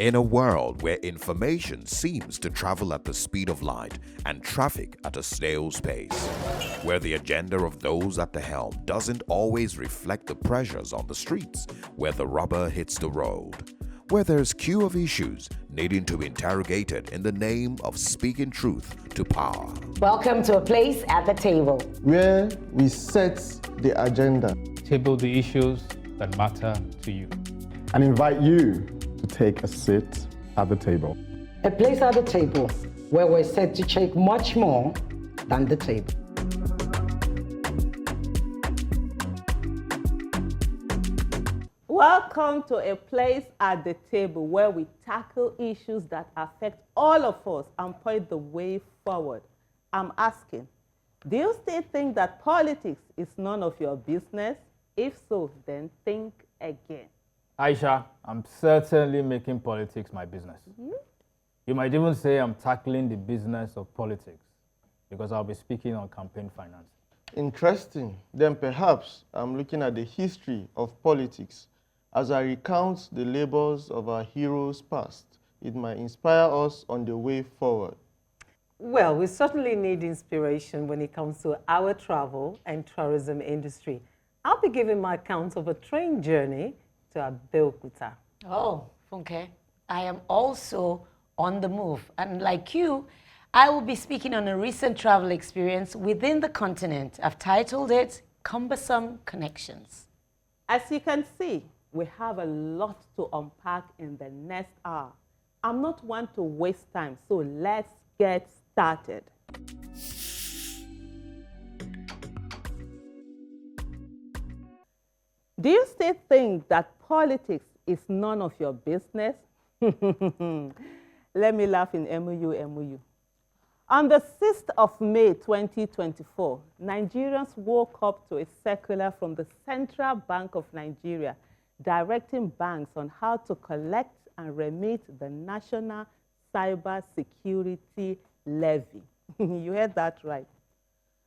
In a world where information seems to travel at the speed of light and traffic at a snail's pace, where the agenda of those at the helm doesn't always reflect the pressures on the streets, where the rubber hits the road, where there's queue of issues needing to be interrogated in the name of speaking truth to power. Welcome to a place at the table, where we set the agenda, table the issues that matter to you, and invite you to take a seat at the table. a place at the table where we're set to check much more than the table. Welcome to a place at the table where we tackle issues that affect all of us and point the way forward. I'm asking, do you still think that politics is none of your business? If so, then think again. Aisha, I'm certainly making politics my business. You might even say I'm tackling the business of politics because I'll be speaking on campaign finance. Interesting. Then perhaps I'm looking at the history of politics as I recount the labors of our heroes past. It might inspire us on the way forward. Well, we certainly need inspiration when it comes to our travel and tourism industry. I'll be giving my account of a train journey to Abeokuta. Oh, Funke, I am also on the move. And like you, I will be speaking on a recent travel experience within the continent. I've titled it Cumbersome Connections. As you can see, we have a lot to unpack in the next hour. I'm not one to waste time, so let's get started. Do you still think that politics is none of your business? Let me laugh in MOU. On the 6th of May 2024, Nigerians woke up to a circular from the Central Bank of Nigeria directing banks on how to collect and remit the National Cybersecurity Levy. You heard that right.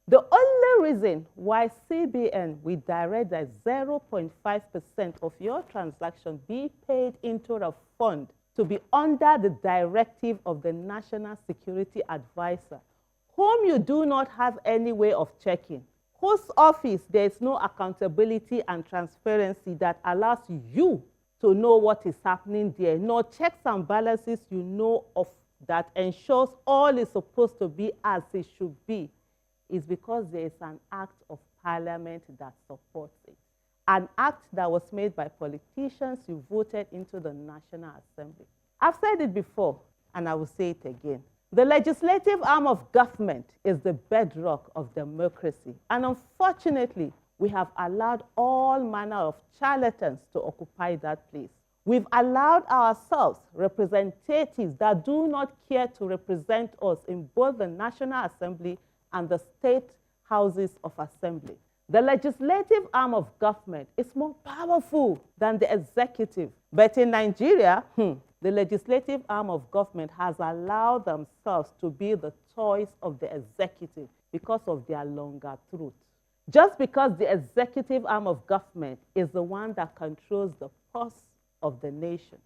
The only reason why CBN will direct that 0.5% of your transaction be paid into a fund to be under the directive of the National Security Advisor, whom you do not have any way of checking, whose office there is no accountability and transparency that allows you to know what is happening there, nor checks and balances you know of that ensures all is supposed to be as it should be, is because there is an act of parliament that supports it. An act that was made by politicians you voted into the National Assembly. I've said it before, and I will say it again. The legislative arm of government is the bedrock of democracy. And unfortunately, we have allowed all manner of charlatans to occupy that place. We've allowed ourselves representatives that do not care to represent us in both the National Assembly and the state houses of assembly. The legislative arm of government is more powerful than the executive. But in Nigeria, the legislative arm of government has allowed themselves to be the toys of the executive because of their longer truth. Just because the executive arm of government is the one that controls the pulse of the nation.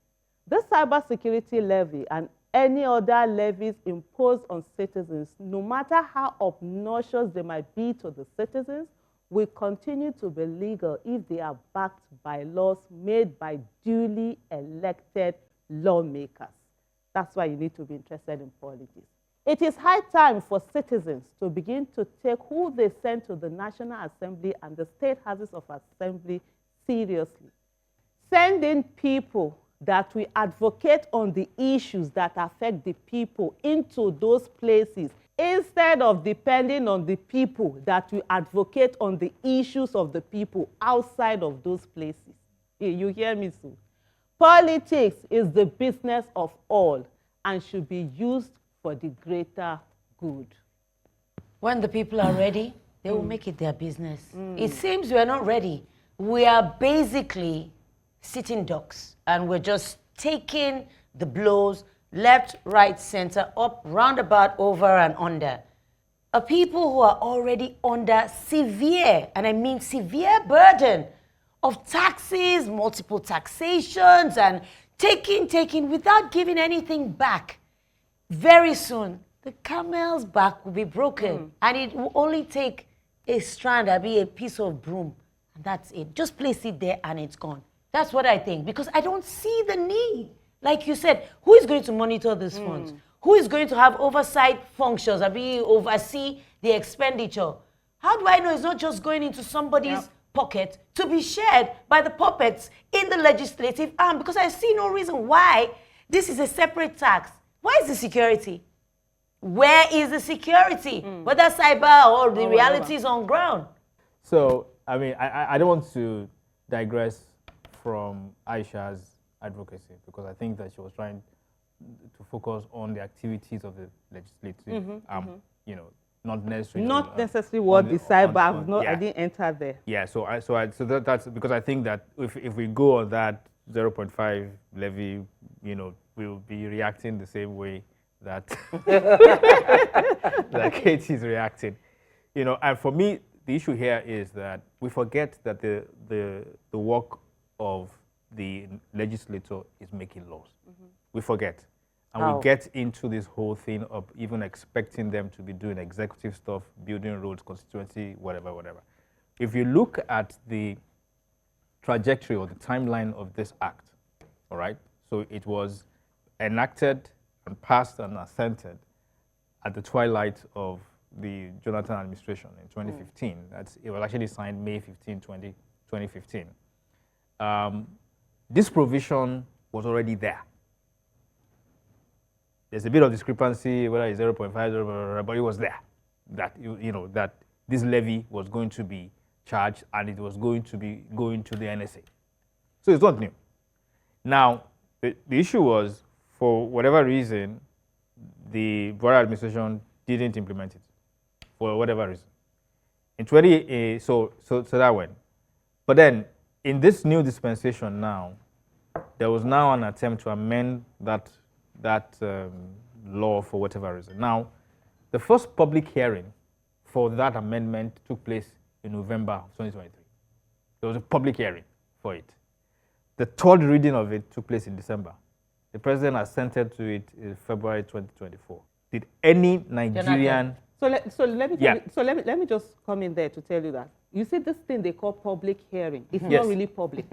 This cybersecurity levy and any other levies imposed on citizens, no matter how obnoxious they might be to the citizens, will continue to be legal if they are backed by laws made by duly elected lawmakers. That's why you need to be interested in politics. It is high time for citizens to begin to take who they send to the National Assembly and the state houses of assembly seriously. Send in people that will advocate on the issues that affect the people into those places instead of depending on the people that will advocate on the issues of the people outside of those places. You hear me, Sue? Politics is the business of all and should be used for the greater good. When the people are ready, they will make it their business. It seems we are not ready. We are basically sitting ducks and we're just taking the blows left, right, center, up, roundabout, over and under. A people who are already under severe, and I mean severe burden of taxes, multiple taxations, and taking without giving anything back. Very soon, the camel's back will be broken, and it will only take a strand, a piece of broom, and that's it. Just place it there and it's gone. That's what I think, because I don't see the need. Like you said, who is going to monitor these funds? Who is going to have oversight functions, oversee the expenditure? How do I know it's not just going into somebody's pocket to be shared by the puppets in the legislative arm? Because I see no reason why this is a separate tax. Why is the security? Where is the security? Whether cyber or the realities on ground. So, I mean, I don't want to digress from Aisha's advocacy, because I think that she was trying to focus on the activities of the legislative, you know, not necessarily. Not necessarily what the cyber. I didn't enter there. Yeah. So that's because I think that if we go on that 0.5 levy, you know, we'll be reacting the same way that that Kate is reacting, you know. And for me, the issue here is that we forget that the work of the legislator is making laws. We forget. And we get into this whole thing of even expecting them to be doing executive stuff, building roads, constituency, whatever. If you look at the trajectory or the timeline of this act, all right, so it was enacted and passed and assented at the twilight of the Jonathan administration in 2015. It was actually signed May 15, 2015. This provision was already there. There's a bit of discrepancy whether it's 0.5, but it was there. That you know that this levy was going to be charged and it was going to be going to the NSA. So it's not new. Now, the issue was, for whatever reason, the Buhari administration didn't implement it, for whatever reason. In so that went. But then, in this new dispensation now, there was now an attempt to amend that law for whatever reason. Now, the first public hearing for that amendment took place in November 2023. There was a public hearing for it. The third reading of it took place in December. The president assented to it in February 2024. Did any Nigerian... Let me just come in there to tell you that. You see, this thing they call public hearing, it's not really public.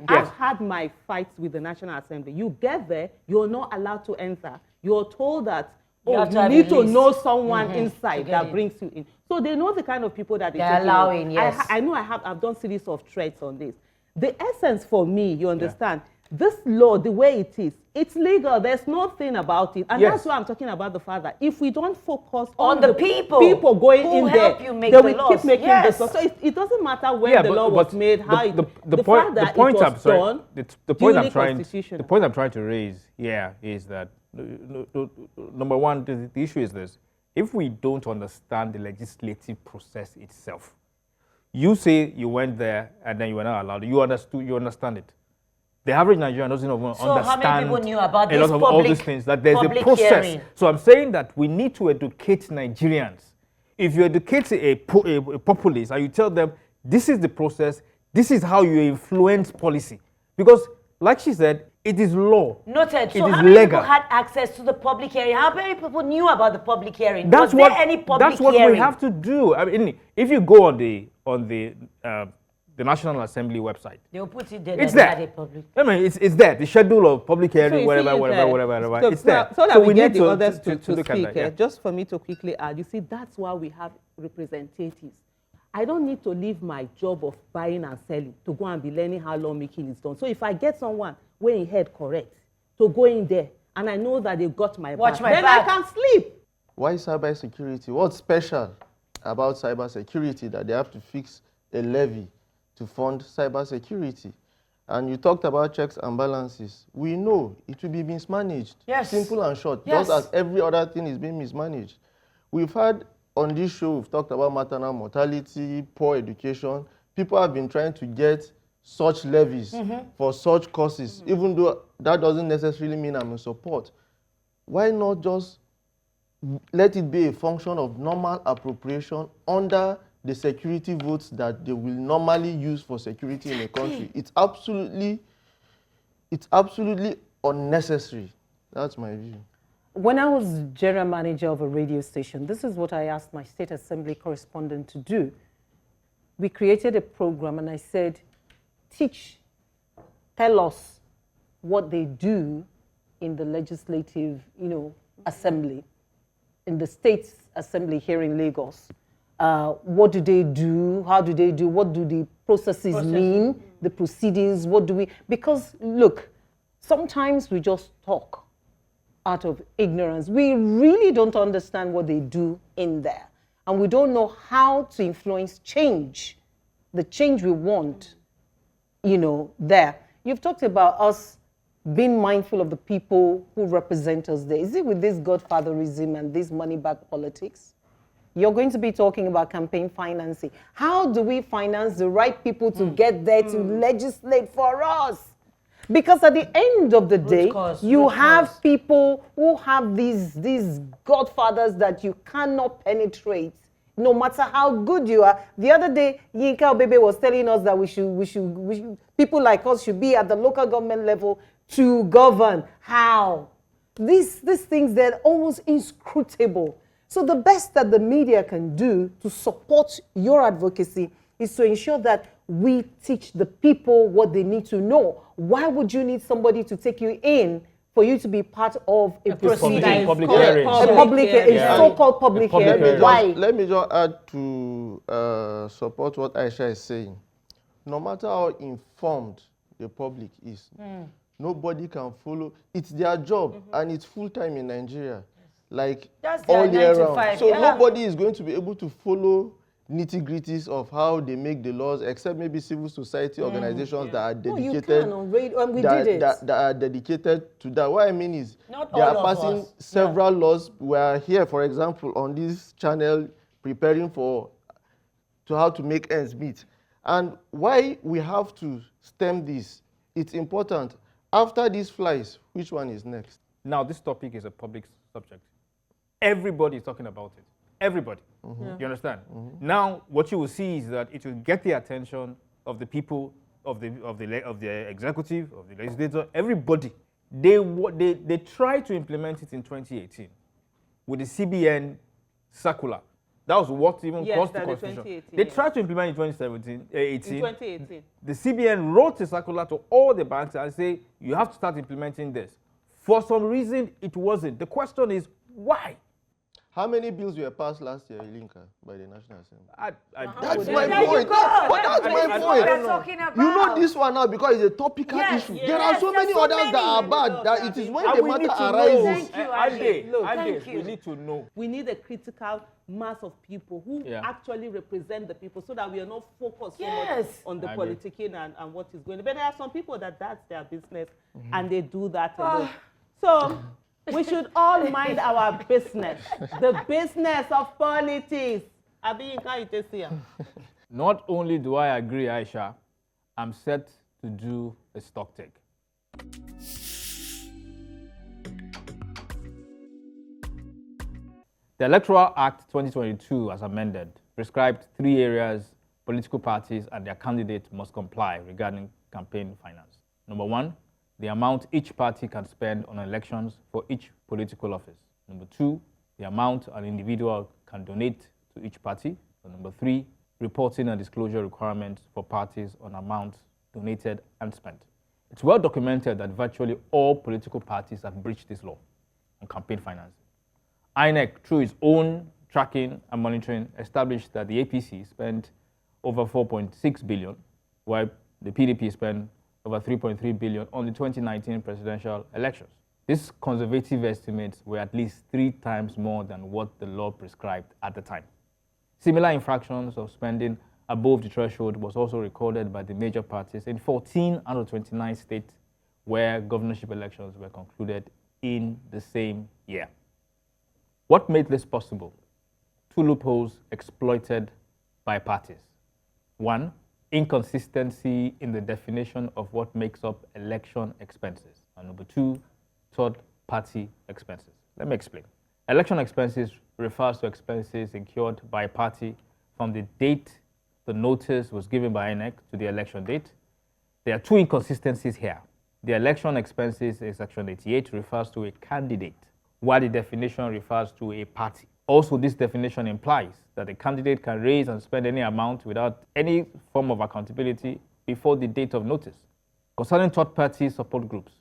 I've had my fights with the National Assembly. You get there, you're not allowed to enter. You're told that, you need to know someone inside that brings you in. So they know the kind of people that they're allowing. Yes. I know I've done series of threads on this. The essence for me, you understand, this law, the way it is, it's legal. There's nothing about it. And that's why I'm talking about the fact that if we don't focus on the people going in there, then we keep making this law. So it doesn't matter when the law was made, how the point I'm trying to raise here is that, number one, the issue is this. If we don't understand the legislative process itself, you say you went there and then you were not allowed. You understand it. The average Nigerian doesn't even understand how many people knew about a lot of all these things, that there's a process. Hearing. So I'm saying that we need to educate Nigerians. If you educate a populace and you tell them, this is the process, this is how you influence policy. Because, like she said, it is law. Noted. So how many people had access to the public hearing? How many people knew about the public hearing? Was there any public hearing? That's what we have to do. I mean, if you go on the National Assembly website, they'll put it there. It's there. I mean, it's there. The schedule of public hearing, whatever. It's there. So that we get the others to speak. Just for me to quickly add, you see, that's why we have representatives. I don't need to leave my job of buying and selling to go and be learning how lawmaking is done. So if I get someone where he head correct to go in there and I know that they've got my back, then I can sleep. Why cybersecurity? What's special about cybersecurity that they have to fix a levy to fund cybersecurity? And you talked about checks and balances. We know it will be mismanaged. Yes. Simple and short. Yes. Just as every other thing is being mismanaged. We've had on this show, we've talked about maternal mortality, poor education. People have been trying to get such levies for such causes, even though that doesn't necessarily mean I'm in support. Why not just let it be a function of normal appropriation under the security votes that they will normally use for security in a country? It's absolutely unnecessary. That's my view. When I was general manager of a radio station, this is what I asked my state assembly correspondent to do. We created a program and I said, tell us what they do in the legislative, assembly, in the state assembly here in Lagos. What do they do? How do they do? What do the processes mean? The proceedings, what do we, because look, sometimes we just talk out of ignorance. We really don't understand what they do in there. And we don't know how to influence change, the change we want, there. You've talked about us being mindful of the people who represent us there. Is it with this godfatherism and this money-back politics? You're going to be talking about campaign financing. How do we finance the right people to get there to legislate for us? Because at the end of the day, you have people who have these godfathers that you cannot penetrate, no matter how good you are. The other day, Yinka Ogunnubi was telling us that we should people like us should be at the local government level to govern. How? These things, they're almost inscrutable. So the best that the media can do to support your advocacy is to ensure that we teach the people what they need to know. Why would you need somebody to take you in for you to be part of a proceeding? Public hearing. A so-called public hearing. Why? Let me just add to support what Aisha is saying. No matter how informed the public is, nobody can follow. It's their job, and it's full-time in Nigeria. Like all year round. So nobody is going to be able to follow nitty-gritties of how they make the laws, except maybe civil society organizations that are dedicated. That are dedicated to that. What I mean is, they are passing several laws. We are here, for example, on this channel, preparing to how to make ends meet. And why we have to stem this, it's important. After these flies, which one is next? Now, this topic is a public subject. Everybody is talking about it. Everybody. You understand? Now, what you will see is that it will get the attention of the people, of the executive, of the legislature, everybody. They tried to implement it in 2018 with the CBN circular. That was what even caused the confusion. They tried to implement it in 2018. The CBN wrote a circular to all the banks and say, you have to start implementing this. For some reason, it wasn't. The question is, why? How many bills were passed last year, Yinka, by the National Assembly? That's my point. That's my point. You know this one now because it's a topical issue. There are so many others that are bad. That it is when the matter arises. Thank you. We need to know. We need a critical mass of people who actually represent the people, so that we are not focused so much on the politicking and what is going on. But there are some people that's their business and they do that alone. So we should all mind our business, the business of politics. Not only do I agree, Aisha, I'm set to do a stock take. The Electoral Act 2022, as amended, prescribed 3 areas political parties and their candidates must comply regarding campaign finance. Number 1, the amount each party can spend on elections for each political office. Number 2, the amount an individual can donate to each party. And number 3, reporting and disclosure requirements for parties on amounts donated and spent. It's well documented that virtually all political parties have breached this law on campaign financing. INEC, through its own tracking and monitoring, established that the APC spent over 4.6 billion, while the PDP spent over 3.3 billion on the 2019 presidential elections. These conservative estimates were at least 3 times more than what the law prescribed at the time. Similar infractions of spending above the threshold was also recorded by the major parties in 14 out of 29 states where governorship elections were concluded in the same year. What made this possible? 2 loopholes exploited by parties. 1, inconsistency in the definition of what makes up election expenses. And number 2, third-party expenses. Let me explain. Election expenses refers to expenses incurred by a party from the date the notice was given by INEC to the election date. There are 2 inconsistencies here. The election expenses in Section 88 refers to a candidate, while the definition refers to a party. Also, this definition implies that a candidate can raise and spend any amount without any form of accountability before the date of notice. Concerning third-party support groups,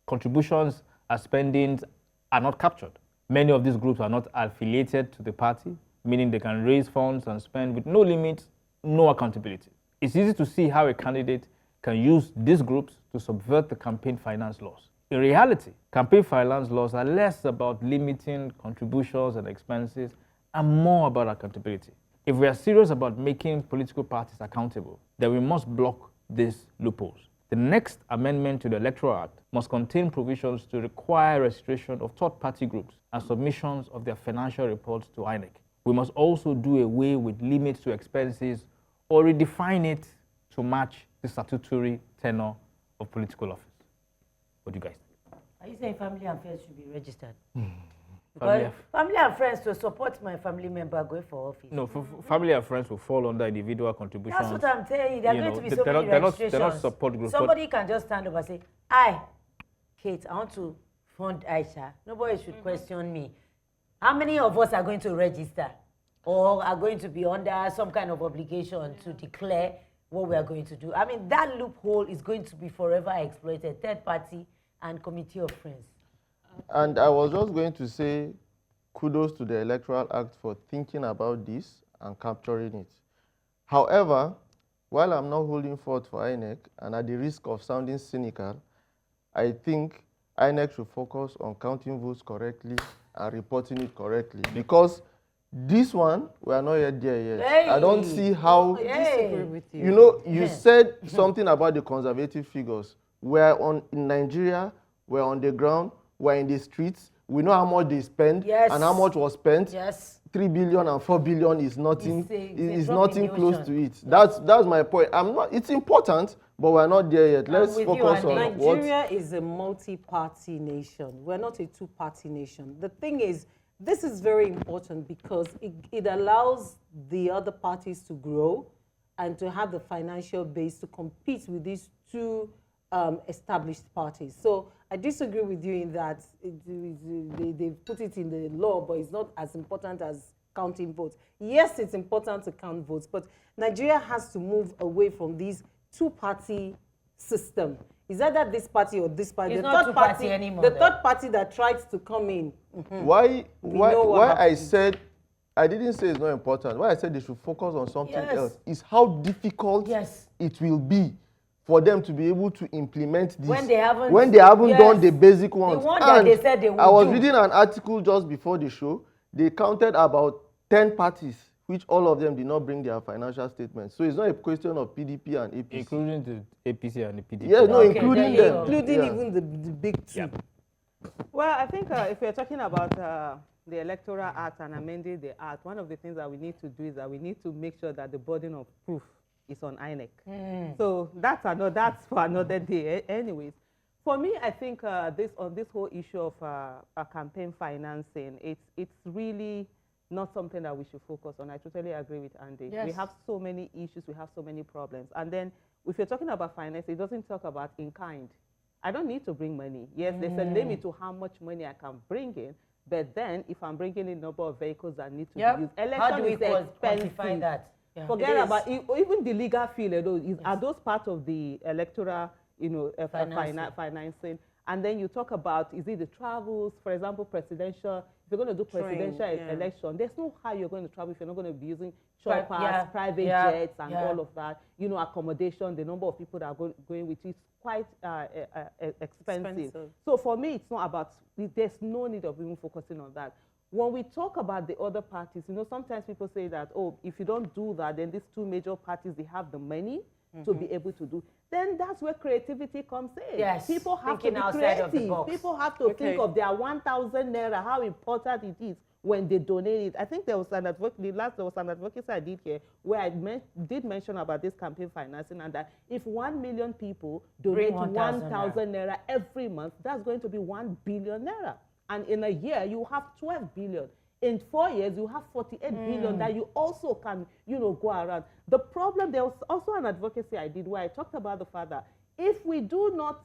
contributions and spendings are not captured. Many of these groups are not affiliated to the party, meaning they can raise funds and spend with no limits, no accountability. It's easy to see how a candidate can use these groups to subvert the campaign finance laws. In reality, campaign finance laws are less about limiting contributions and expenses and more about accountability. If we are serious about making political parties accountable, then we must block these loopholes. The next amendment to the Electoral Act must contain provisions to require registration of third-party groups and submissions of their financial reports to INEC. We must also do away with limits to expenses or redefine it to match the statutory tenure of political office. What do you guys think? Are you saying family and friends should be registered? Because family and friends to support my family member going for office. No, family and friends will fall under individual contributions. That's what I'm telling you. There are going to be so many they're registrations. not support groups. Somebody can just stand up and say, I, Kate, I want to fund Aisha. Nobody should question me. How many of us are going to register or are going to be under some kind of obligation to declare what we are going to do? I mean, that loophole is going to be forever exploited. Third party and committee of friends. And I was just going to say kudos to the Electoral Act for thinking about this and capturing it. However, while I'm not holding forth for INEC, and at the risk of sounding cynical, I think INEC should focus on counting votes correctly and reporting it correctly. Because this one, we are not yet there yet. Hey. I don't see how... I disagree with you. You know, you said something about the conservative figures. In Nigeria, we're on the ground, we're in the streets, we know how much they spend and how much was spent. Yes. 3 billion and 4 billion is nothing. Is nothing close to it. Yes. That's my point. It's important, but we're not there yet. Let's focus on Nigeria is a multi-party nation. We're not a two-party nation. The thing is, this is very important because it allows the other parties to grow and to have the financial base to compete with these two established parties. So I disagree with you in that they put it in the law, but it's not as important as counting votes. Yes, it's important to count votes, but Nigeria has to move away from this two-party system. Is either this party or this party? It's the not third two-party party anymore. The third party that tried to come in. Why I happens. said I didn't say it's not important. Why I said they should focus on something else is how difficult it will be for them to be able to implement this when they haven't done the basic ones. The one that they said they would I was do. reading an article just before the show. They counted about 10 parties, which all of them did not bring their financial statements. So it's not a question of PDP and APC. Including the APC and the PDP. Yeah, no, including them. Including even the big two. Yeah. Well, I think if we're talking about the Electoral Act and amending the Act, one of the things that we need to do is that we need to make sure that the burden of proof is on INEC. So that's for another day. Anyways, for me, I think on this whole issue of campaign financing, it's really not something that we should focus on. I totally agree with Andy. Yes. We have so many issues, we have so many problems. And then if you're talking about finance, it doesn't talk about in kind. I don't need to bring money. Yes, there's a limit to how much money I can bring in. But then if I'm bringing in a number of vehicles that need to be used, how do we expensive. quantify that? Yeah. Forget about even the legal fee. Are those part of the electoral, financing? And then you talk about, is it the travels, for example, presidential? If you're going to do presidential election, there's no how you're going to travel if you're not going to be using choppers, private jets, and all of that. Accommodation, the number of people that are going with you is quite expensive. So for me, it's not about, there's no need of even focusing on that. When we talk about the other parties, sometimes people say that, oh, if you don't do that, then these two major parties, they have the money to be able to do. Then that's where creativity comes in. Yes. People have to be creative. People have to think of their 1,000 naira, how important it is when they donate it. I think there was an advocacy I did here where I did mention about this campaign financing, and that if 1 million people donate 1,000 naira every month, that's going to be 1 billion naira. And in a year, you have 12 billion. In 4 years, you have 48 billion that you also can, go around. The problem, there was also an advocacy I did where I talked about the fact that if we do not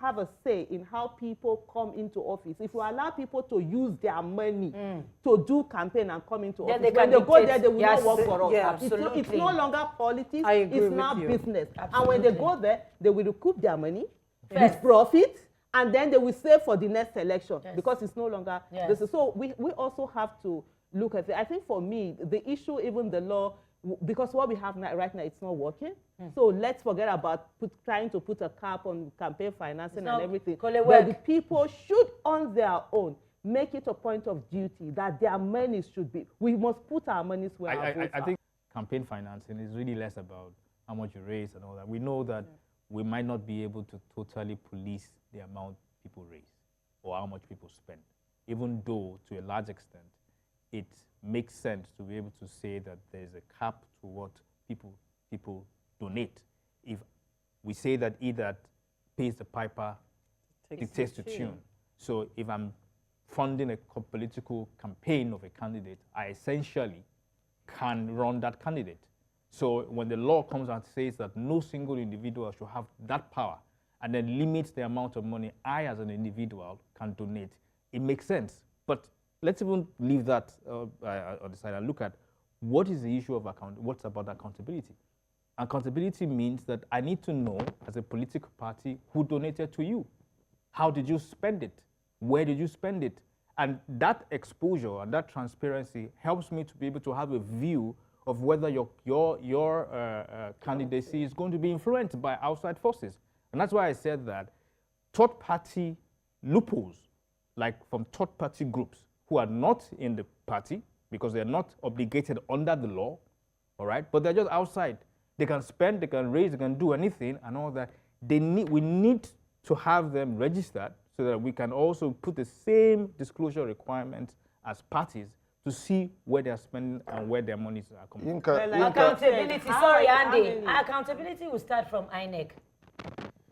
have a say in how people come into office, if we allow people to use their money to do campaign and come into Then office, they when can they go there, dictate. they will Yes, not work for us. yeah, It's no longer politics, I agree it's with now you. business. Absolutely. And when they go there, they will recoup their money Yes. with profit, and then they will save for the next election because it's no longer Yes. this. So we also have to look at it. I think for me, the issue, even the law, because what we have right now, it's not working. So let's forget about trying to put a cap on campaign financing and everything. But the people should, on their own, make it a point of duty that their money should be. We must put our money where our votes I are. think campaign financing is really less about how much you raise and all that. We know that we might not be able to totally police the amount people raise or how much people spend, even though to a large extent it makes sense to be able to say that there's a cap to what people donate. If we say that he that pays the piper dictates the tune. So if I'm funding a political campaign of a candidate, I essentially can run that candidate. So when the law comes and says that no single individual should have that power and then limits the amount of money I as an individual can donate, it makes sense. But let's even leave that on the side and look at what is the issue of what's about accountability. Accountability means that I need to know as a political party who donated to you. How did you spend it? Where did you spend it? And that exposure and that transparency helps me to be able to have a view of whether your candidacy is going to be influenced by outside forces. And that's why I said that third-party loopholes, like from third-party groups who are not in the party because they're not obligated under the law, all right, but they're just outside. They can spend, they can raise, they can do anything and all that. We need to have them registered so that we can also put the same disclosure requirements as parties to see where they're spending and where their monies are coming from. Accountability, sorry, Andy. Accountability will start from INEC.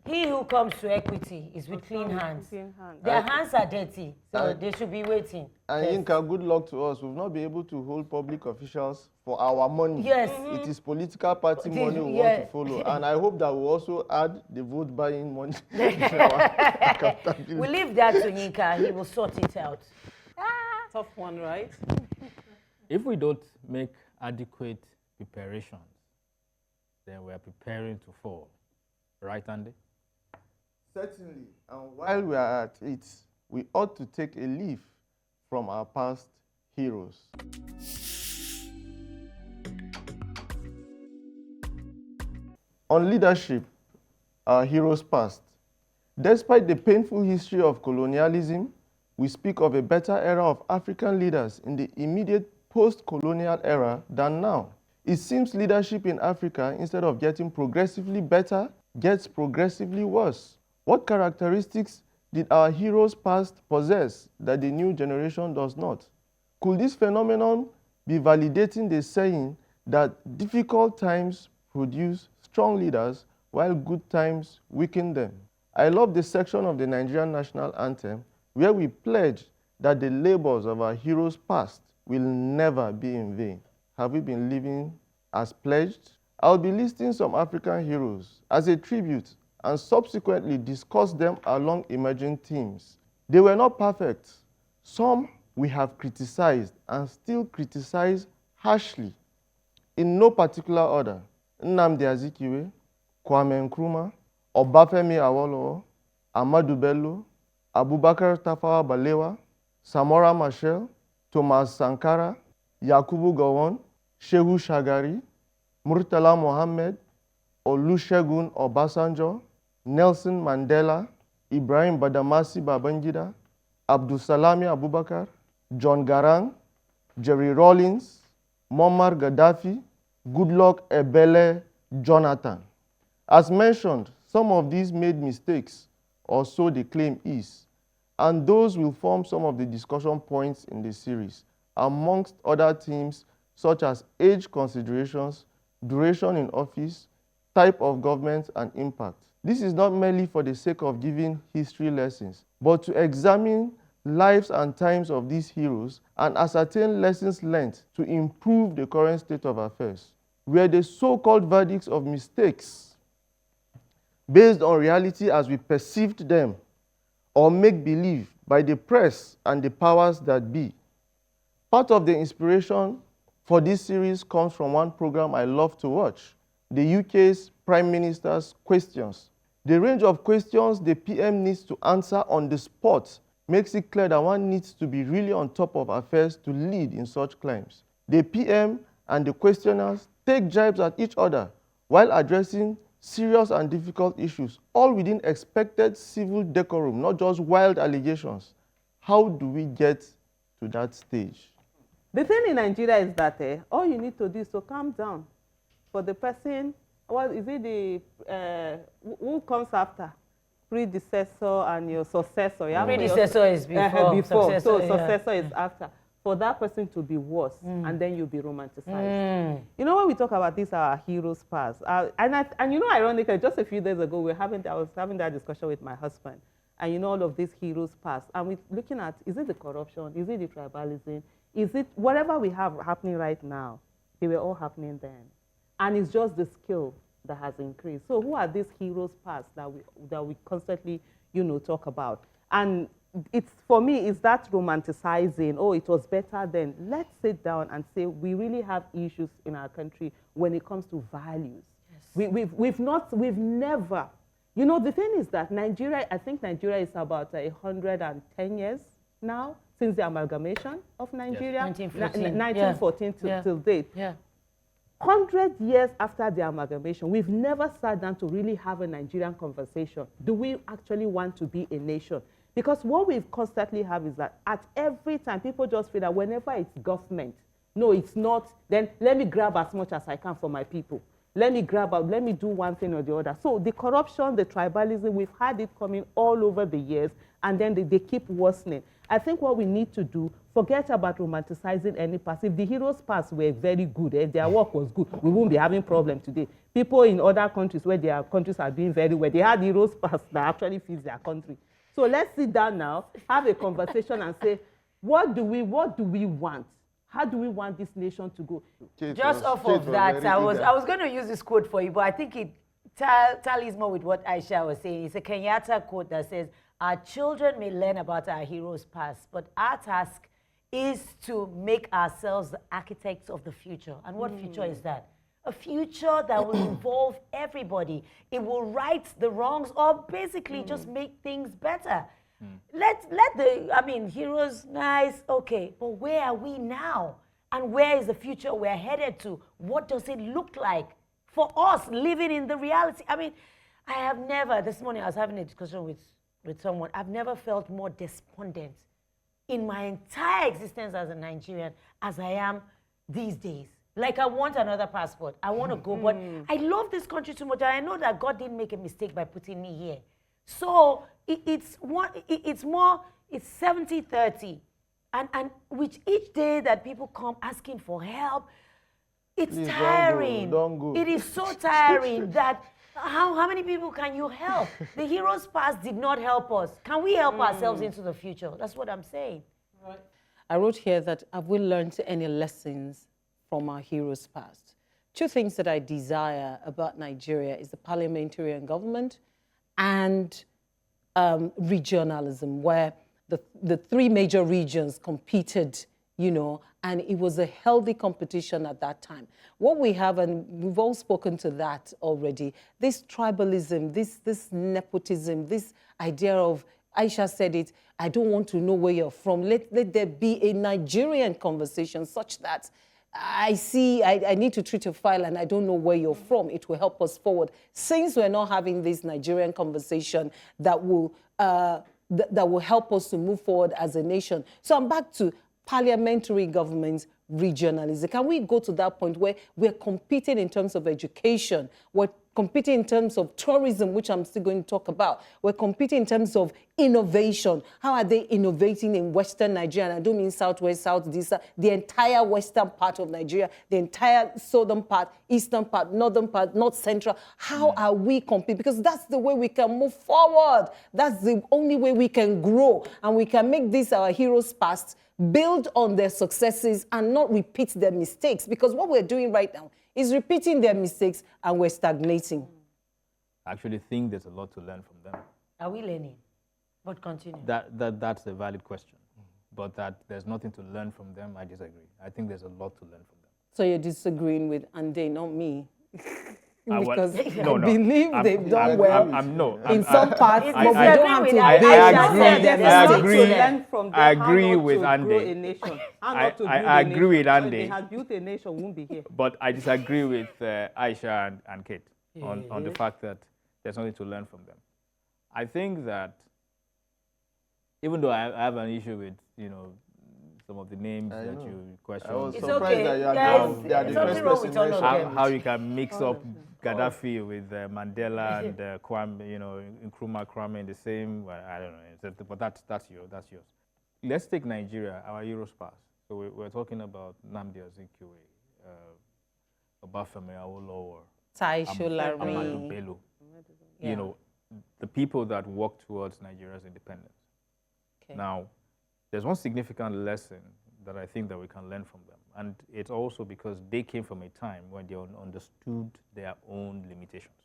He who comes to equity is with clean hands. Their hands are dirty, so they should be waiting. And Yinka, good luck to us. We've not been able to hold public officials for our money. Yes. It is political party money we want to follow. And I hope that we'll also add the vote buying money to our accountability. We leave that to Yinka. He will sort it out. Tough one, right? If we don't make adequate preparations, then we are preparing to fall. Right, Andy? Certainly. And while we are at it, we ought to take a leaf from our past heroes. On leadership, our heroes past. Despite the painful history of colonialism, we speak of a better era of African leaders in the immediate post-colonial era than now. It seems leadership in Africa, instead of getting progressively better, gets progressively worse. What characteristics did our heroes past possess that the new generation does not? Could this phenomenon be validating the saying that difficult times produce strong leaders while good times weaken them? I love the section of the Nigerian national anthem where we pledge that the labors of our heroes past will never be in vain. Have we been living as pledged? I'll be listing some African heroes as a tribute and subsequently discuss them along emerging themes. They were not perfect. Some we have criticized and still criticize harshly. In no particular order: Nnamdi Azikiwe, Kwame Nkrumah, Obafemi Awolowo, Ahmadu Bello, Abubakar Tafawa Balewa, Samora Machel, Thomas Sankara, Yakubu Gowon, Shehu Shagari, Murtala Mohammed, Olusegun Obasanjo, Nelson Mandela, Ibrahim Badamasi Babangida, Abdulsalami Abubakar, John Garang, Jerry Rawlings, Muammar Gaddafi, Goodluck Ebele Jonathan. As mentioned, some of these made mistakes, or so the claim is, and those will form some of the discussion points in the series, amongst other themes such as age considerations, duration in office, type of government, and impact. This is not merely for the sake of giving history lessons, but to examine lives and times of these heroes and ascertain lessons learned to improve the current state of affairs, where the so-called verdicts of mistakes based on reality as we perceived them, or make believe by the press and the powers that be. Part of the inspiration for this series comes from one program I love to watch, the UK's Prime Minister's Questions. The range of questions the PM needs to answer on the spot makes it clear that one needs to be really on top of affairs to lead in such claims. The PM and the questioners take jibes at each other while addressing serious and difficult issues, all within expected civil decorum, not just wild allegations. How do we get to that stage? The thing in Nigeria is that all you need to do is to calm down. For the person, what is it who comes after? Predecessor and your successor. Yeah? Predecessor is before. Successor, so successor is after. For that person to be worse, and then you'll be romanticized. You know, when we talk about this, our heroes past, and you know, ironically, just a few days ago, I was having that discussion with my husband, and you know, all of these heroes past, and we're looking at, is it the corruption, is it the tribalism, is it whatever we have happening right now? They were all happening then, and it's just the skill that has increased. So who are these heroes past that we constantly, you know, talk about? And it's, for me, is that romanticizing, oh, it was better then. Let's sit down and say we really have issues in our country when it comes to values. Yes. We've never, you know, the thing is that Nigeria, I think Nigeria is about 110 years now since the amalgamation of Nigeria. Yes. 1914 till date. Yeah. 100 years after the amalgamation, we've never sat down to really have a Nigerian conversation. Do we actually want to be a nation? Because what we constantly have is that at every time, people just feel that whenever it's government, no, it's not, then let me grab as much as I can for my people. Let me do one thing or the other. So the corruption, the tribalism, we've had it coming all over the years, and then they keep worsening. I think what we need to do, forget about romanticizing any past. If the heroes' past were very good, if their work was good, we wouldn't be having problems today. People in other countries where their countries are doing very well, they had heroes' past that actually feeds their country. So let's sit down now, have a conversation and say, what do we want? How do we want this nation to go? Just off of that, I was going to use this quote for you, but I think it tallies more with what Aisha was saying. It's a Kenyatta quote that says, our children may learn about our heroes' past, but our task is to make ourselves the architects of the future. And what future is that? A future that will involve everybody. It will right the wrongs or basically just make things better. Let heroes, nice, okay, but where are we now? And where is the future we're headed to? What does it look like for us living in the reality? I mean, I have never, this morning I was having a discussion with someone, I've never felt more despondent in my entire existence as a Nigerian as I am these days. Like, I want another passport. I want to go, but I love this country too much. And I know that God didn't make a mistake by putting me here. So it's 70-30. And with each day that people come asking for help, it's tiring. Don't go. It is so tiring that how many people can you help? The heroes past did not help us. Can we help ourselves into the future? That's what I'm saying. Right. I wrote here that have we learned any lessons from our heroes past? Two things that I desire about Nigeria is the parliamentarian government and regionalism, where the three major regions competed, you know, and it was a healthy competition at that time. What we have, and we've all spoken to that already, this tribalism, this nepotism, this idea of, Aisha said it, I don't want to know where you're from. Let there be a Nigerian conversation such that I need to treat a file and I don't know where you're from. It will help us forward. Since we're not having this Nigerian conversation that will help us to move forward as a nation. So I'm back to parliamentary governments, regionalism. Can we go to that point where we're competing in terms of education? We're competing in terms of tourism, which I'm still going to talk about. We're competing in terms of innovation. How are they innovating in Western Nigeria? And I don't mean Southwest, Southeast, the entire Western part of Nigeria, the entire Southern part, Eastern part, Northern part, North Central. How are we competing? Because that's the way we can move forward. That's the only way we can grow. And we can make this our heroes' past, build on their successes and not repeat their mistakes. Because what we're doing right now is repeating their mistakes and we're stagnating. I actually think there's a lot to learn from them. Are we learning? But continue. That's a valid question. But that there's nothing to learn from them, I disagree. I think there's a lot to learn from them. So you're disagreeing with Ande, not me. Well, Because no, I no. believe they've done well in in some parts, It's but we don't have disagreeing to with I base agree. on them. I There's agree. to learn from them I how agree not with to Ande. grow a nation. How not to I build a agree with nation. So Ande. if they had built a nation, we won't be here. But I disagree with Aisha and Kate on the fact that there's nothing to learn from them. I think that even though I have an issue with, some of the names that you question, I was It's surprised okay. that you Guys, agree. They are the something first wrong person with all of mentioned. them. how you can mix up Gaddafi with Mandela and Kwame, Nkrumah Kwame in the same. Well, I don't know, but that's yours. Let's take Nigeria, our Eurospace. So we're talking about Nnamdi Azikiwe, Obafemi Awolowo, Tai Amadou Sholari. Bello. Yeah. The people that work towards Nigeria's independence. Okay. Now, there's one significant lesson that I think that we can learn from them. And it's also because they came from a time when they understood their own limitations.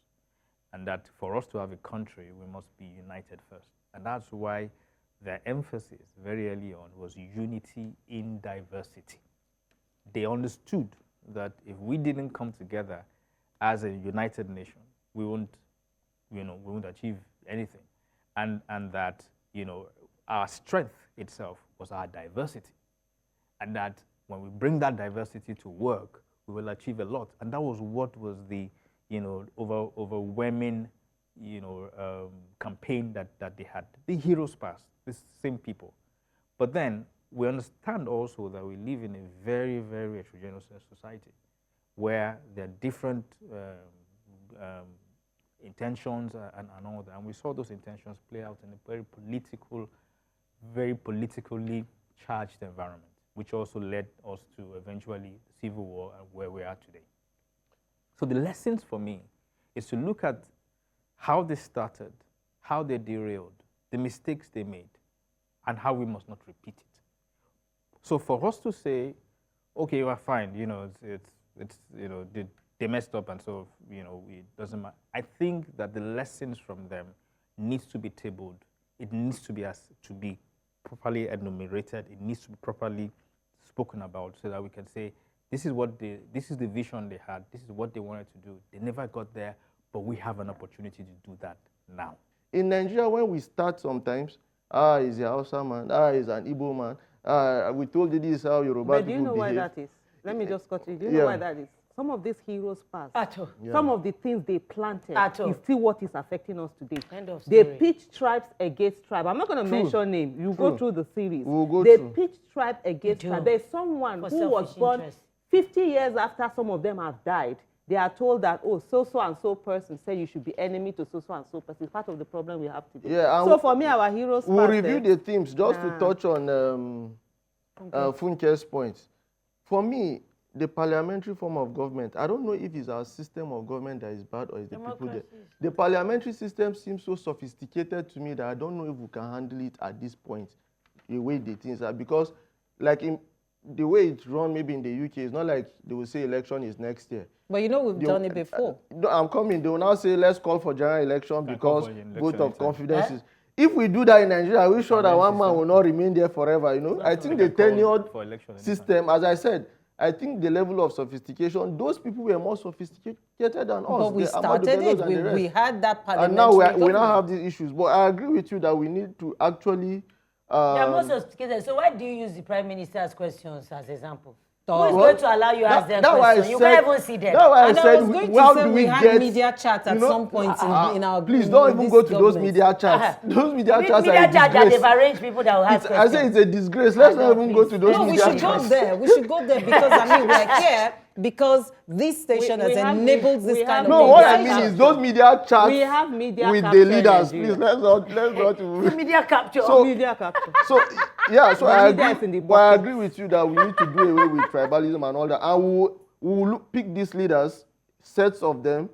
And that for us to have a country, we must be united first. And that's why their emphasis very early on was unity in diversity. They understood that if we didn't come together as a united nation, we won't achieve anything. And that, our strength itself was our diversity. And that when we bring that diversity to work, we will achieve a lot. And that was what was the, overwhelming, campaign that they had. The heroes passed, these same people. But then we understand also that we live in a very, very heterogeneous society where there are different intentions and all that. And we saw those intentions play out in a very politically charged environment, which also led us to eventually civil war and where we are today. So the lessons for me is to look at how they started, how they derailed, the mistakes they made, and how we must not repeat it. So for us to say, okay, we're fine, they messed up and so, it doesn't matter. I think that the lessons from them needs to be tabled. It needs to be properly enumerated. It needs to be properly spoken about so that we can say, this is the vision they had. This is what they wanted to do. They never got there, but we have an opportunity to do that now. In Nigeria, when we start sometimes, he's a Hausa man, he's an Igbo man, we told you this is how Yoruba But do you people know why behave. that is? Let me just cut you. Do you know why that is? Some of these heroes past, some of the things they planted is still what is affecting us today. End of They story. pitch tribes against tribe. I'm not going to mention name. You go through the series. We'll go They through. pitch tribe against do. tribe. There's someone For who was selfish born interest. 50 years after some of them have died. They are told that, so and so person said you should be enemy to so and so person. It's part of the problem we have today. Yeah, and so for me, our heroes we'll past, review the themes just to touch on Funke's points. For me, the parliamentary form of government, I don't know if it's our system of government that is bad or it's the people there. The parliamentary system seems so sophisticated to me that I don't know if we can handle it at this point, the way the things are. Because, like, the way it's run maybe in the UK, it's not like they will say election is next year. But we've done it before. No, I'm coming. They will now say, let's call for general election because vote of confidence is. If we do that in Nigeria, are we sure that one man will not remain there forever? I think the tenured system, as I said, I think the level of sophistication, those people were more sophisticated than us. But we started it. We had that parliamentary and now we government. now have these issues. But I agree with you that we need to actually... They are more sophisticated. So why do you use the Prime Minister's questions as example? Who is Well, going to allow you to ask them questions? You can't even see them. That's why I And I said, was going how to say do we we had get media chats at some point in our please don't in even this go to those government. media chats. Those media chats are Media a chat that disgrace. they've arranged people that will ask I questions. say it's a disgrace. Let's not even go to those No, we media should chats. go there. We should go there because, we're here because this station has enabled this kind of No, what I conversation. mean is those media chats We have media with the capture in leaders. Nigeria. Please, let's not. Media capture. Media capture. So, yeah, so The I media is in agree, the but I bucket. agree with you that we need to do away with tribalism and all that. And we'll pick these leaders, sets of them,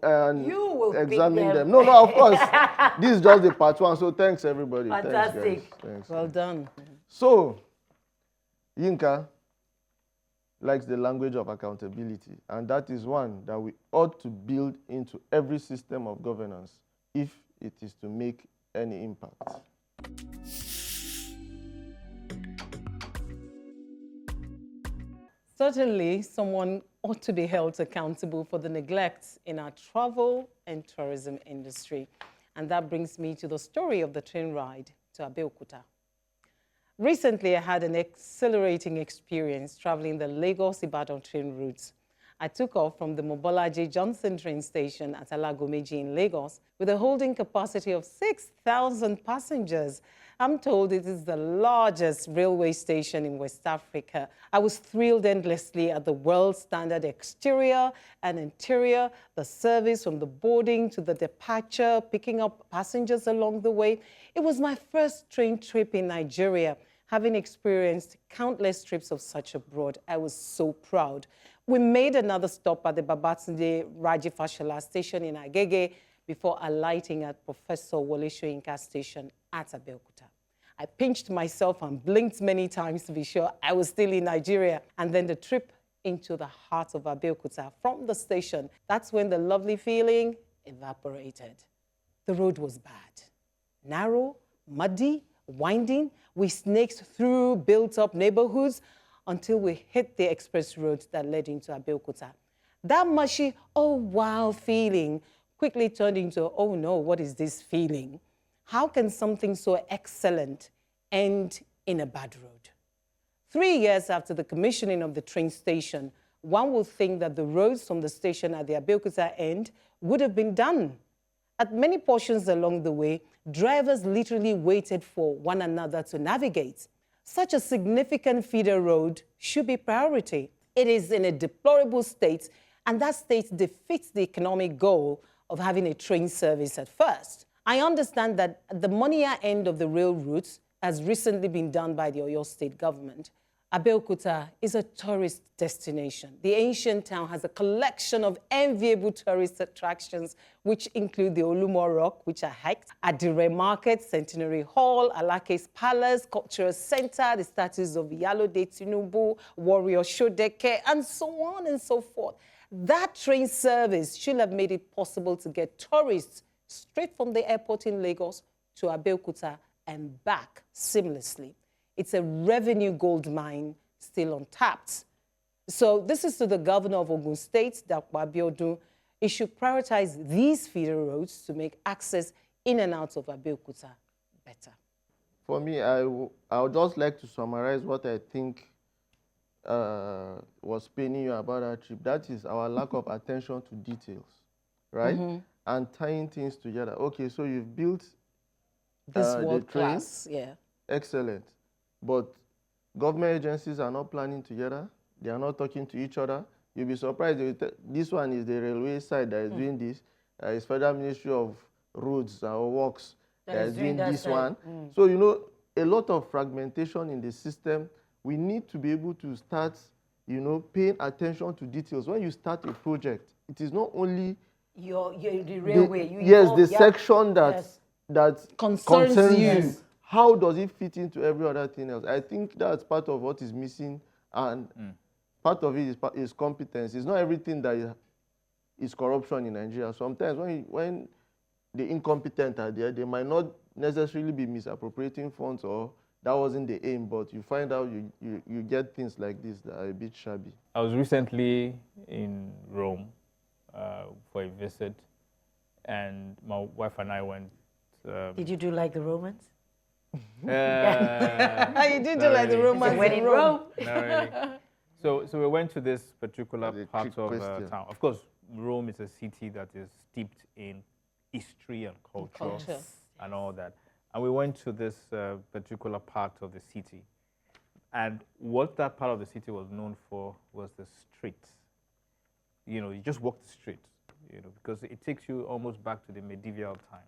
and You will pick examine them. them. No, of course. This is just the part one, so thanks, everybody. Fantastic. Thanks, guys. Thanks. Well done. So, Yinka, likes the language of accountability, and that is one that we ought to build into every system of governance if it is to make any impact. Certainly, someone ought to be held accountable for the neglect in our travel and tourism industry. And that brings me to the story of the train ride to Abeokuta. Recently, I had an exhilarating experience traveling the Lagos-Ibadan train routes. I took off from the Mobolaji Johnson train station at Alagomeji in Lagos with a holding capacity of 6,000 passengers. I'm told it is the largest railway station in West Africa. I was thrilled endlessly at the world standard exterior and interior, the service from the boarding to the departure, picking up passengers along the way. It was my first train trip in Nigeria. Having experienced countless trips of such abroad, I was so proud. We made another stop at the Babatunde Raji Fashola station in Agege before alighting at Professor Wole Soyinka station at Abeokuta. I pinched myself and blinked many times to be sure I was still in Nigeria. And then the trip into the heart of Abeokuta from the station, that's when the lovely feeling evaporated. The road was bad. Narrow, muddy, winding. We snaked through built-up neighborhoods until we hit the express road that led into Abeokuta. That mushy, oh wow feeling quickly turned into, oh no, what is this feeling? How can something so excellent end in a bad road? 3 years after the commissioning of the train station, one would think that the roads from the station at the Abeokuta end would have been done. At many portions along the way, drivers literally waited for one another to navigate. Such a significant feeder road should be priority. It is in a deplorable state, and that state defeats the economic goal of having a train service at first. I understand that the money end of the rail routes has recently been done by the Oyo State government. Abeokuta is a tourist destination. The ancient town has a collection of enviable tourist attractions, which include the Olumo Rock, which I hiked, Adire Market, Centenary Hall, Alake's Palace, Cultural Center, the statues of Yalode Tinubu, Warrior Shodeke, and so on and so forth. That train service should have made it possible to get tourists straight from the airport in Lagos to Abeokuta and back seamlessly. It's a revenue gold mine still untapped. So this is to the governor of Ogun State, Dapo Abiodun. He should prioritize these feeder roads to make access in and out of Abeokuta better. For me, I would just like to summarize what I think was paining you about our trip. That is our lack of attention to details, right? Mm-hmm. And tying things together. Okay, so you've built this world class, yeah. Excellent. But government agencies are not planning together. They are not talking to each other. You'll be surprised. This one is the railway side that is doing this. It's Federal Ministry of Roads and Works that is doing this one. So, you know, a lot of fragmentation in the system. We need to be able to start, you know, paying attention to details. When you start a project, it is not only the railway. The section that concerns you. How does it fit into every other thing else? I think that's part of what is missing, and part of it is competence. It's not everything that is corruption in Nigeria. Sometimes when the incompetent are there, they might not necessarily be misappropriating funds, or that wasn't the aim, but you find out you get things like this that are a bit shabby. I was recently in Rome for a visit, and my wife and I went. Did you do like the Romans? You did do like the Romans in Rome. Not really. So we went to this particular part of town. Of course, Rome is a city that is steeped in history and culture. And all that. And we went to this particular part of the city. And what that part of the city was known for was the streets. You know, you just walk the streets, you know, because it takes you almost back to the medieval times.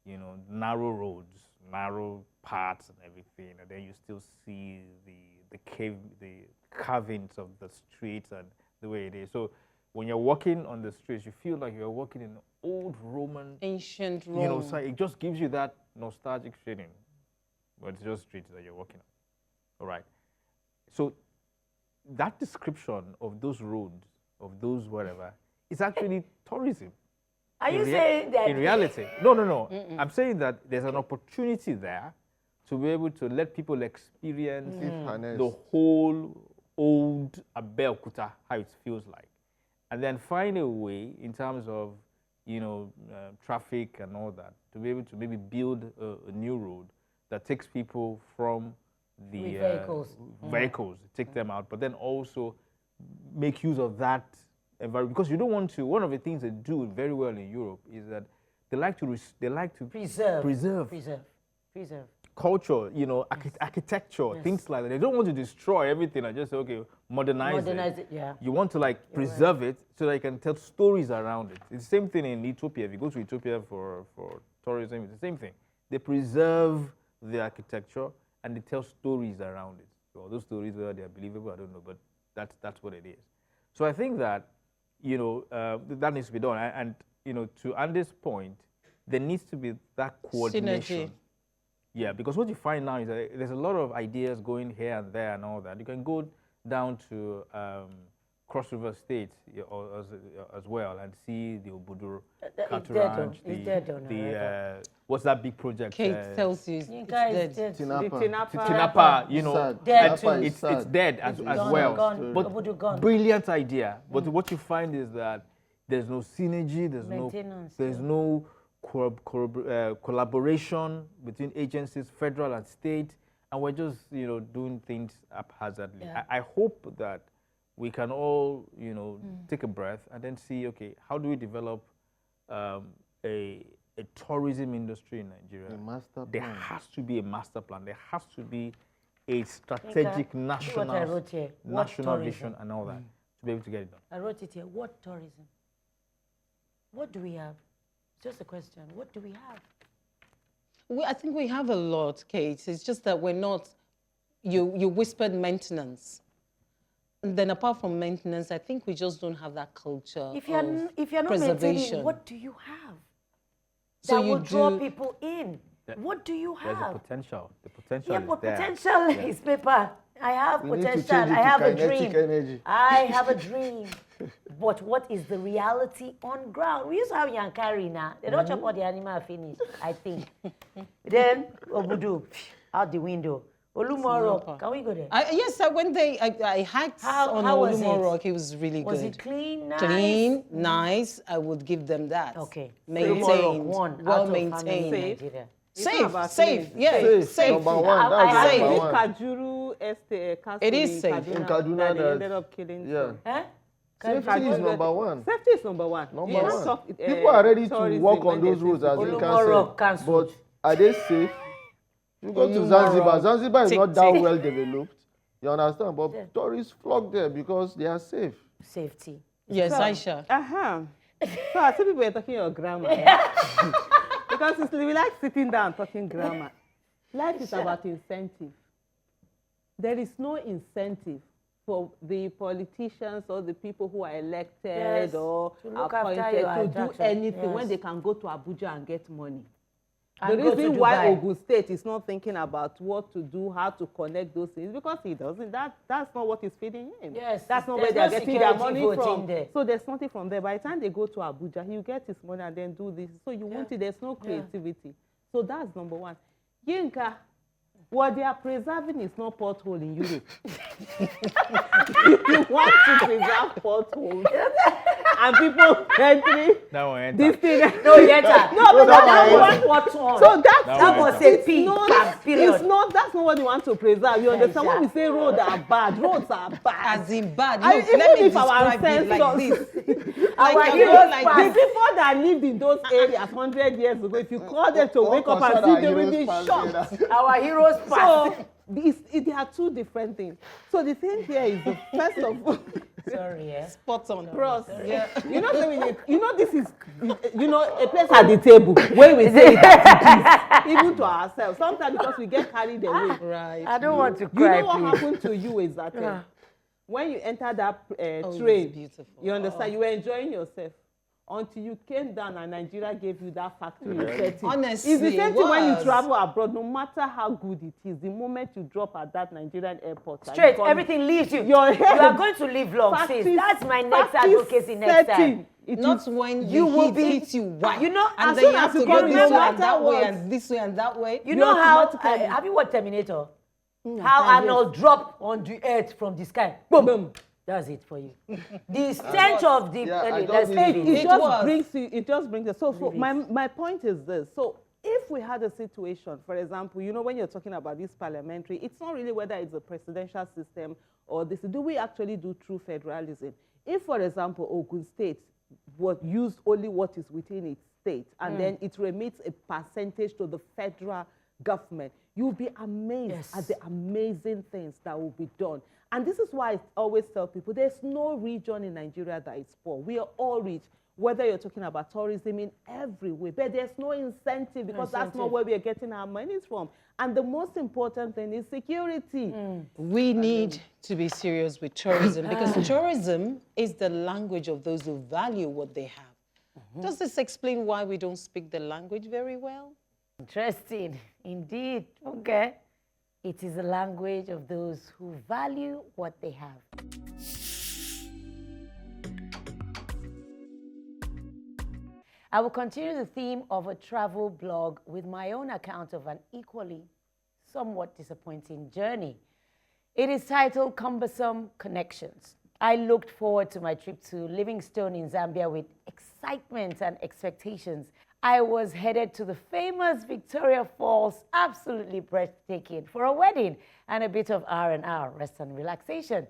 You know, narrow roads, narrow paths and everything, and then you still see the carvings of the streets and the way it is. So when you're walking on the streets, you feel like you're walking in old Roman, ancient Rome. You know, so it just gives you that nostalgic feeling, but it's just streets that you're walking on. All right. So that description of those roads, of those whatever, is actually tourism. Are you saying that? In reality, no. I'm saying that there's an opportunity there to be able to let people experience the whole old Abeokuta, how it feels like, and then find a way in terms of, traffic and all that, to be able to maybe build a new road that takes people from the vehicles, take them out, but then also make use of that environment, because you don't want to. One of the things they do very well in Europe is that they like to preserve culture, architecture, things like that. They don't want to destroy everything and just say, okay, modernize it. Yeah. You want to preserve it so that you can tell stories around it. It's the same thing in Ethiopia. If you go to Ethiopia for tourism, it's the same thing. They preserve the architecture and they tell stories around it. So those stories, whether they are believable, I don't know, but that's what it is. So I think that that needs to be done. And to Ande's point, there needs to be that coordination. Synergy. Yeah, because what you find now is that there's a lot of ideas going here and there and all that. You can go down to Cross River State as well and see the Obudu cattle ranch. What's that big project? Kate tells you Yinka is dead. Tinapa, it's dead as well. Gone. But brilliant idea. But what you find is that there's no synergy, there's no collaboration between agencies, federal and state, and we're just doing things haphazardly. Yeah. I hope that we can all take a breath and then see, okay, how do we develop a tourism industry in Nigeria? A master plan. There has to be a master plan. There has to be a strategic national vision and all that to be able to get it done. I wrote it here. What tourism? What do we have? Just a question. What do we have? I think we have a lot, Kate. It's just that we're not. You whispered maintenance. And then apart from maintenance, I think we just don't have that culture. If you're not maintaining, what do you have? That will draw people in. What do you have? There's a potential. The potential is there. Potential is paper. I have potential. I have a dream. Energy. I have a dream. But what is the reality on ground? We used to have Yankari now. They don't chop all the animal finish, I think. Then Obudu, out the window. Olumoro, can we go there? Yes, I went there. I hiked on Olumoro. It was really good. Was it clean, nice? Clean, nice. I would give them that. Okay. Maintained, well maintained. Safe. Safe. Number one. That's number one. Kajuru Estate. It is safe. In Kaduna, they ended up killing. Yeah. Huh? Safety is number one. Safety is number one. People are ready to walk on those roads, as you can say. But are they safe? You go to Zanzibar. Zanzibar is not that well developed. You understand? But tourists flock there because they are safe. Safety. Yes, Aisha. So I see people are talking your grammar. Because we like sitting down talking grammar. Life is about incentive. There is no incentive for the politicians or the people who are elected or appointed to do anything when they can go to Abuja and get money. The reason why Ogun State is not thinking about what to do, how to connect those things, because he doesn't. That's not what he's feeding in. Yes, that's not where they're getting their money from. So there's nothing from there. By the time they go to Abuja, he'll get his money and then do this. So you want it, there's no creativity. So that's number one. Yinka, what they are preserving is not pothole in Europe. You want to preserve potholes. And people entering this thing. So that was a peak. It's not. That's not what you want to preserve. You understand? When we say roads are bad, As in bad. Look, even if our ancestors, like this. The people that lived in those areas 100 years ago, if you call them to wake up and see, they will be shocked. Our heroes passed. So they are two different things. So the thing here is the first of all. Sorry, spot on. Cross. Yeah. This is, a place at the table where we say it even to ourselves. Sometimes because we get carried away. Right. I don't want to cry. You know what happened to you is that when you enter that train, you understand, you were enjoying yourself. until you came down and Nigeria gave you that factory setting. Honestly, it's the same thing when you was. travel abroad, no matter how good it is, the moment you drop at that Nigerian airport, Straight, everything leaves you. Your You are going to live long, sis. That's my next advocacy next time. Not when you will be hit you whack. You know, and as then soon you have as to you go can this way remember and that way and this way and that way. You know how, automatically- have you watched Terminator? How Arnold dropped on the earth from the sky. Boom, boom. That's it for you. The stench of the... Yeah, I let's don't leave need it. It It just was. brings you, it just brings it. So for Leave my point is this. So if we had a situation, for example, you know, when you're talking about this parliamentary, it's not really whether it's a presidential system or this. Do we actually do true federalism? If, for example, Ogun State was used only what is within its state, and then it remits a percentage to the federal government, you'll be amazed at the amazing things that will be done. And this is why I always tell people, there's no region in Nigeria that is poor. We are all rich, whether you're talking about tourism in every way. But there's no incentive because that's not where we are getting our monies from. And the most important thing is security. We need to be serious with tourism because tourism is the language of those who value what they have. Does this explain why we don't speak the language very well? Interesting. Indeed. Okay. It is a language of those who value what they have. I will continue the theme of a travel blog with my own account of an equally somewhat disappointing journey. It is titled Cumbersome Connections. I looked forward to my trip to Livingstone in Zambia with excitement and expectations. I was headed to the famous Victoria Falls, absolutely breathtaking, for a wedding and a bit of R&R, rest and relaxation.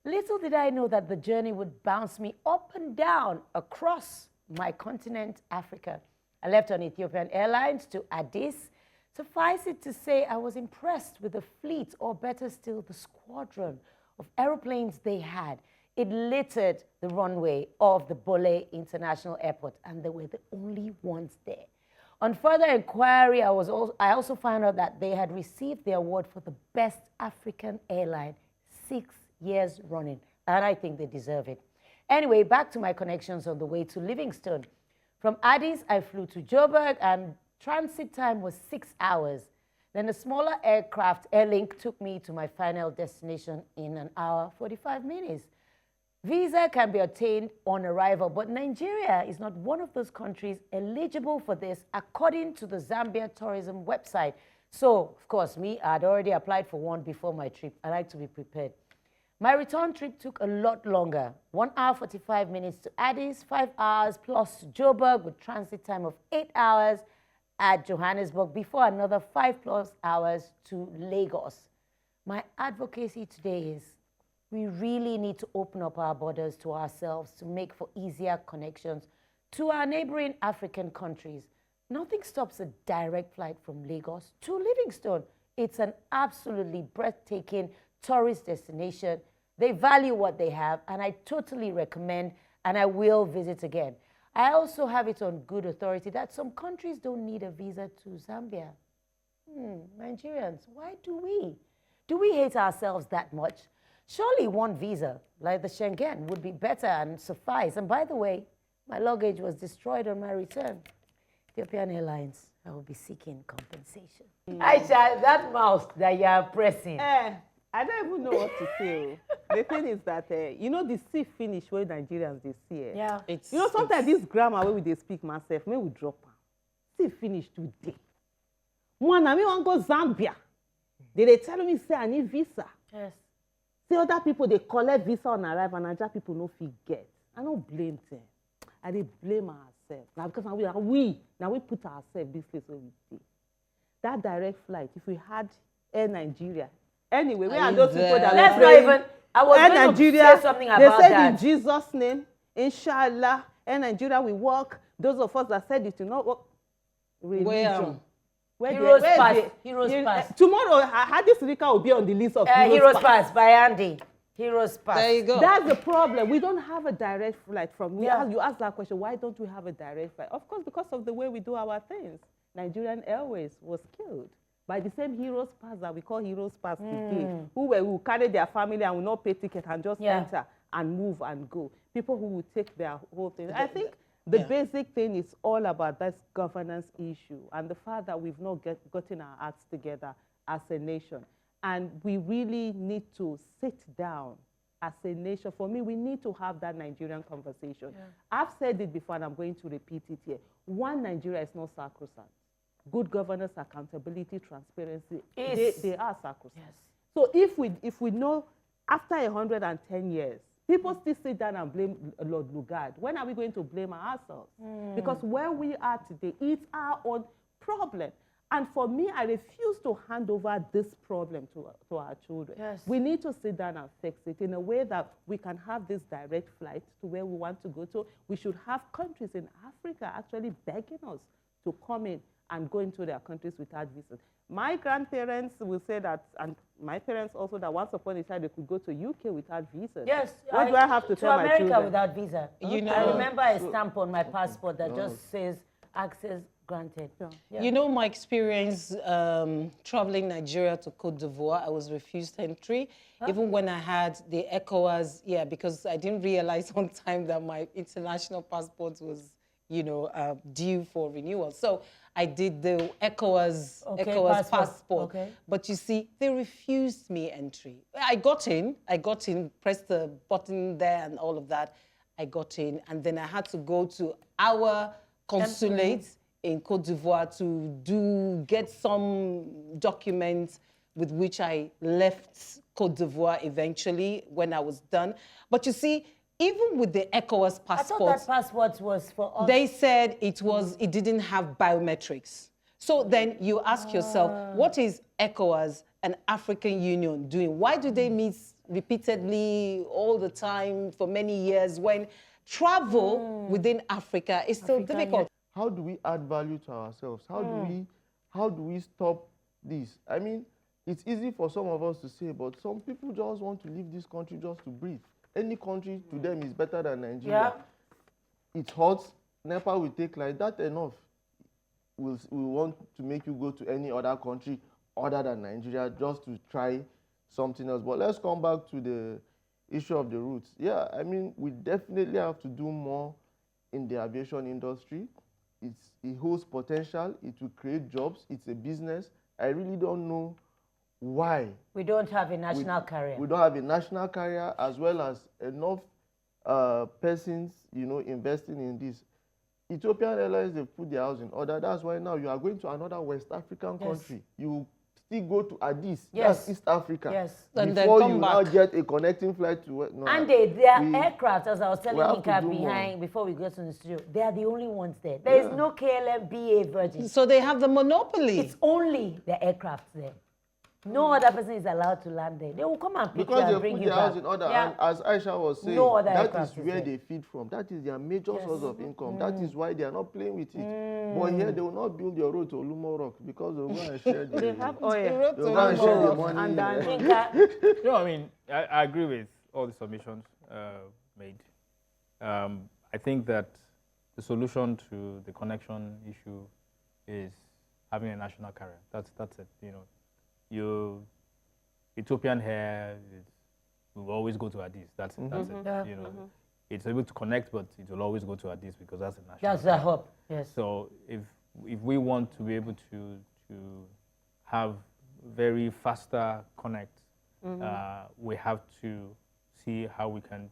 Little did I know that the journey would bounce me up and down across my continent, Africa. I left on Ethiopian Airlines to Addis. Suffice it to say, I was impressed with the fleet, or better still, the squadron of aeroplanes they had. It littered the runway of the Bole International Airport, and they were the only ones there. On further inquiry, I also found out that they had received the award for the best African airline 6 years running, and I think they deserve it. Anyway, back to my connections on the way to Livingstone. From Addis, I flew to Joburg, and transit time was 6 hours. Then a smaller aircraft, Airlink, took me to my final destination in 1 hour, 45 minutes. Visa can be obtained on arrival, but Nigeria is not one of those countries eligible for this, according to the Zambia tourism website. So, of course, I had already applied for one before my trip. I like to be prepared. My return trip took a lot longer. 1 hour, 45 minutes to Addis, 5 hours plus to Joburg with transit time of 8 hours at Johannesburg before another 5+ hours to Lagos. My advocacy today is we really need to open up our borders to ourselves to make for easier connections to our neighboring African countries. Nothing stops a direct flight from Lagos to Livingstone. It's an absolutely breathtaking tourist destination. They value what they have, and I totally recommend, and I will visit again. I also have it on good authority that some countries don't need a visa to Zambia. Nigerians, why do we? Do we hate ourselves that much? Surely one visa, like the Schengen, would be better and suffice. And by the way, my luggage was destroyed on my return. Ethiopian Airlines, I will be seeking compensation. Aisha, that mouth that you are pressing. I don't even know what to say. The thing is that, you know, the see finish where Nigerians, they see it. Yeah. You know, sometimes this grammar where we they speak myself, may we drop am. See finish today. One, I want go Zambia. They tell me, say, I need visa. Yes. See, other people, they collect visa on arrival, and Nigeria people no fit get. I don't blame them. I dey blame ourselves. Now, because now we put ourselves this place where we stay. That direct flight, if we had Air Nigeria, anyway, we are those people that Let's are not even, I was Air going Nigeria, to say something about they said that. in Jesus' name, inshallah, Air Nigeria will work. Those of us that said it will not work. Religion. Heroes Pass. Tomorrow, Hadis Rika will be on the list of Heroes Pass by Andy. Heroes Pass. There you go. That's the problem. We don't have a direct flight from. Yeah. You asked that question. Why don't we have a direct flight? Of course, because of the way we do our things. Nigerian Airways was killed by the same Heroes Pass that we call Heroes Pass today, who will carry their family and will not pay ticket and just enter and move and go. People who will take their whole thing. I think The basic thing is all about this governance issue and the fact that we've not gotten our acts together as a nation. And we really need to sit down as a nation. For me, we need to have that Nigerian conversation. Yeah. I've said it before and I'm going to repeat it here. One Nigeria is not sacrosanct. Good governance, accountability, transparency, they are sacrosanct. Yes. So if we know after 110 years, people still sit down and blame Lord Lugard, when are we going to blame ourselves? Because where we are today, it's our own problem. And for me, I refuse to hand over this problem to our children. Yes. We need to sit down and fix it in a way that we can have this direct flight to where we want to go to. We should have countries in Africa actually begging us to come in and go into their countries without visas. My grandparents will say that, and my parents also, that once upon a time they could go to UK without visas. Yes. What do I have to tell my children? To America without visa. You know, I remember a stamp on my passport that just says access granted. Yeah. Yeah. You know, my experience traveling Nigeria to Cote d'Ivoire, I was refused entry. Even when I had the ECOWAS, because I didn't realize on time that my international passport was, you know, due for renewal. So I did the ECOWAS passport. Okay. But you see, they refused me entry. I got in, pressed the button there and all of that. I got in, and then I had to go to our consulate in Cote d'Ivoire to get some documents with which I left Cote d'Ivoire eventually when I was done. But you see, even with the ECOWAS passport, I thought that passport was for us. They said it didn't have biometrics. So then you ask yourself, what is ECOWAS and African Union doing? Why do they meet repeatedly all the time for many years when travel within Africa is still difficult? How do we add value to ourselves? How do we stop this? I mean, it's easy for some of us to say, but some people just want to leave this country just to breathe. Any country to them is better than Nigeria. Yeah. It's hot. NEPA will take like that enough. We want to make you go to any other country other than Nigeria just to try something else. But let's come back to the issue of the roots. Yeah, I mean, we definitely have to do more in the aviation industry. It holds potential. It will create jobs. It's a business. I really don't know why we don't have a national carrier. We don't have a national carrier as well as enough persons, you know, investing in this. Ethiopian Airlines, they've put their house in order. That's why now you are going to another West African country. You still go to Addis, that's East Africa. Yes. Before you now get a connecting flight to... No, and their aircraft, as I was telling Yinka before we got to the studio, they are the only ones there. There is no KLM, BA, Virgin. So they have the monopoly. It's only the aircraft there. No other person is allowed to land there. They will come and pick you and bring you back. Because they put their house in order. And as Aisha was saying, that is where they feed from. That is their major source of income. That is why they are not playing with it. But here, they will not build your road to Olumo Rock because they will go and share the... They have oil. They will go and share the money. And no, I mean, I agree with all the submissions made. I think that the solution to the connection issue is having a national carrier. That's it, you know. Ethiopian Air will always go to Addis. That's it. Yeah. You know, it's able to connect, but it will always go to Addis because that's a national. That's the hub. Yes. So if we want to be able to have very faster connect, we have to see how we can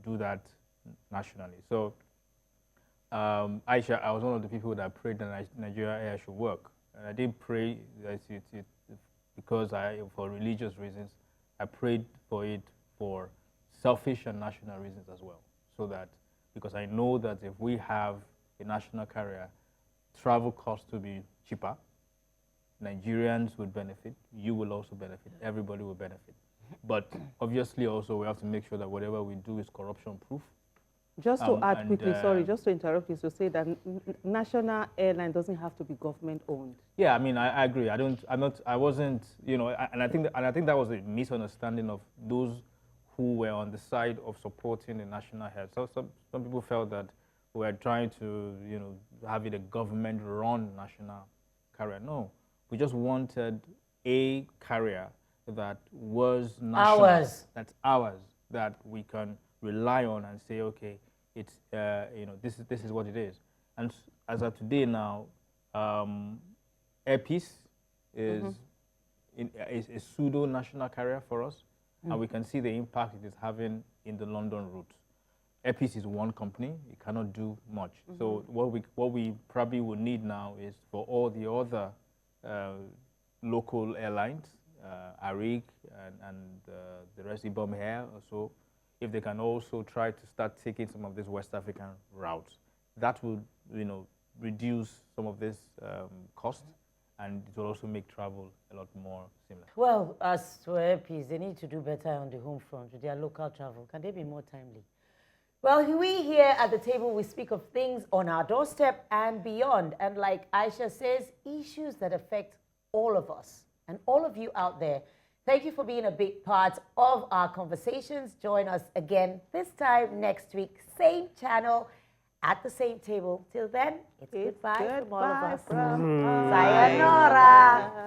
do that nationally. So Aisha, I was one of the people that prayed that Nigeria Air should work, and I didn't pray that it because for religious reasons, I prayed for it for selfish and national reasons as well. So that, because I know that if we have a national carrier, travel costs will be cheaper, Nigerians would benefit, you will also benefit, everybody will benefit. But obviously also we have to make sure that whatever we do is corruption proof. Just to add quickly, sorry, just to interrupt you, to say that national airline doesn't have to be government owned. Yeah, I mean, I agree. I wasn't, you know, and I think that was a misunderstanding of those who were on the side of supporting the national health. So some people felt that we were trying to, you know, have it a government-run national carrier. No, we just wanted a carrier that was national. That's ours, that we can rely on and say, okay, it's this is what it is. And as of today now, Airpeace is is a pseudo national carrier for us, and we can see the impact it is having in the London route. Airpeace is one company; it cannot do much. So what we probably would need now is for all the other local airlines, Arik and the rest, Ibom Air also, if they can also try to start taking some of these West African routes, that will reduce some of this cost, and it will also make travel a lot more seamless. Well, as for Airpeace, they need to do better on the home front with their local travel. Can they be more timely? Well, we here at the table, we speak of things on our doorstep and beyond. And like Aisha says, issues that affect all of us and all of you out there. Thank you for being a big part of our conversations. Join us again this time next week, same channel, at the same table. Till then, it's goodbye from all of us. From Sayonara.